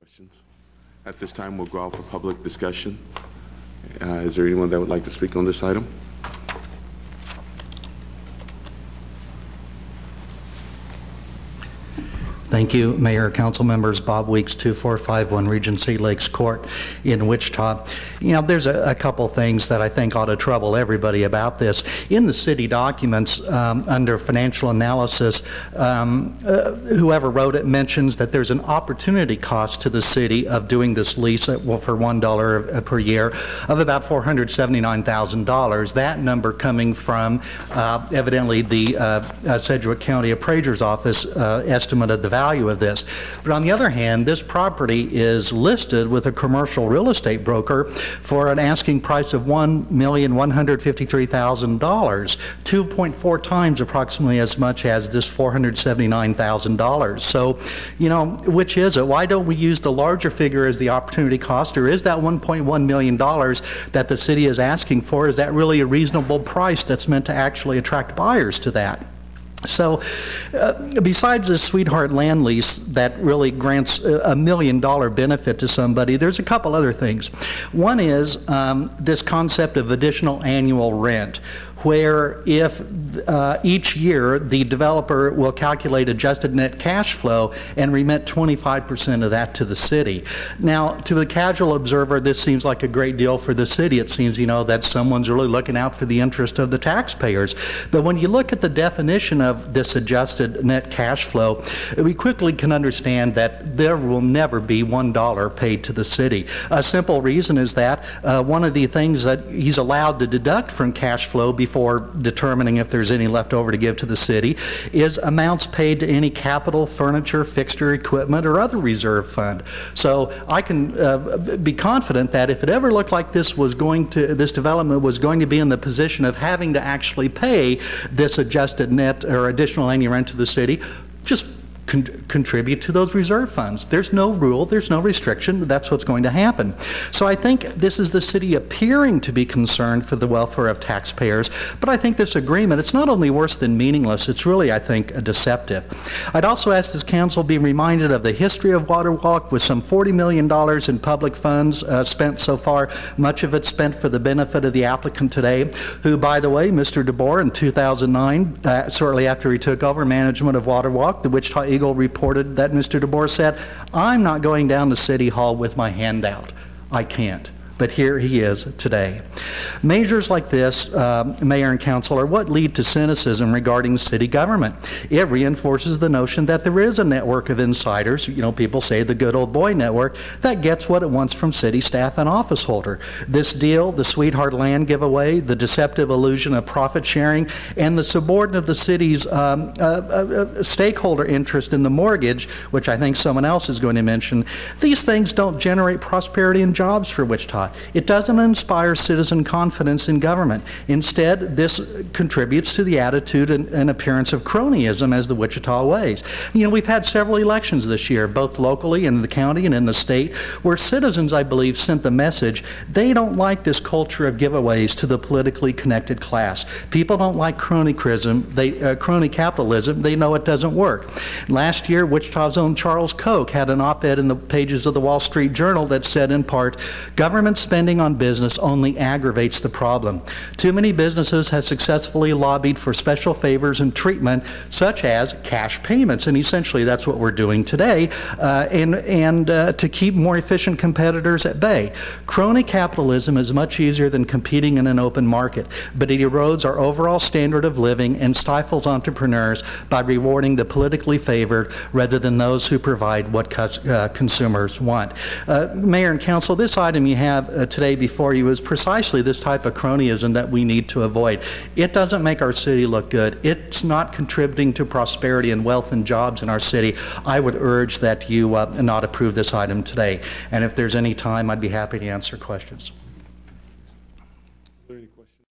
Questions? At this time, we'll go out for public discussion. Is there anyone that would like to speak on this item? Thank you, Mayor, Council members. Bob Weeks, 2451 Regency Lakes Court in Wichita. You know, there's a couple things that I think ought to trouble everybody about this. In the city documents, under financial analysis, whoever wrote it mentions that there's an opportunity cost to the city of doing this lease for $1 per year of about $479,000. That number coming from evidently the Sedgwick County Appraiser's Office estimate of the value of this. But on the other hand, this property is listed with a commercial real estate broker for an asking price of $1,153,000, 2.4 times approximately as much as this $479,000. So, you know, which is it? Why don't we use the larger figure as the opportunity cost, or is that $1.1 million that the city is asking for, is that really a reasonable price that's meant to actually attract buyers to that? So besides the sweetheart land lease that really grants $1 million benefit to somebody, there's a couple other things. One is this concept of additional annual rent, where if each year the developer will calculate adjusted net cash flow and remit 25% of that to the city. Now, to the casual observer, this seems like a great deal for the city. It seems, you know, that someone's really looking out for the interest of the taxpayers. But when you look at the definition of this adjusted net cash flow, we quickly can understand that there will never be $1 paid to the city. A simple reason is that one of the things that he's allowed to deduct from cash flow before determining if there's any left over to give to the city is amounts paid to any capital, furniture, fixture, equipment, or other reserve fund. So I can be confident that if it ever looked like this development was going to be in the position of having to actually pay this adjusted net or additional annual rent to the city, just contribute to those reserve funds. There's no rule, there's no restriction, that's what's going to happen. So I think this is the city appearing to be concerned for the welfare of taxpayers, but I think this agreement, it's not only worse than meaningless, it's really, I think, deceptive. I'd also ask this council be reminded of the history of WaterWalk with some $40 million in public funds spent so far, much of it spent for the benefit of the applicant today, who, by the way, Mr. DeBoer in 2009, shortly after he took over management of WaterWalk, the Wichita Eagle reported that Mr. DeBoer said, "I'm not going down to City Hall with my hand out. I can't." But here he is today. Measures like this, Mayor and Council, are what lead to cynicism regarding city government. It reinforces the notion that there is a network of insiders, you know, people say the good old boy network, that gets what it wants from city staff and office holder. This deal, the sweetheart land giveaway, the deceptive illusion of profit sharing, and the subordination of the city's stakeholder interest in the mortgage, which I think someone else is going to mention, these things don't generate prosperity and jobs for Wichita. It doesn't inspire citizen confidence in government. Instead, this contributes to the attitude and appearance of cronyism as the Wichita ways. You know, we've had several elections this year, both locally in the county and in the state, where citizens, I believe, sent the message they don't like this culture of giveaways to the politically connected class. People don't like crony capitalism. They know it doesn't work. Last year, Wichita's own Charles Koch had an op-ed in the pages of the Wall Street Journal that said, in part, "Government spending on business only aggravates the problem. Too many businesses have successfully lobbied for special favors and treatment, such as cash payments," and essentially that's what we're doing today, to keep more efficient competitors at bay. Crony capitalism is much easier than competing in an open market, but it erodes our overall standard of living and stifles entrepreneurs by rewarding the politically favored rather than those who provide what consumers want. Mayor and Council, this item you have today before you is precisely this type of cronyism that we need to avoid. It doesn't make our city look good. It's not contributing to prosperity and wealth and jobs in our city. I would urge that you not approve this item today. And if there's any time, I'd be happy to answer questions.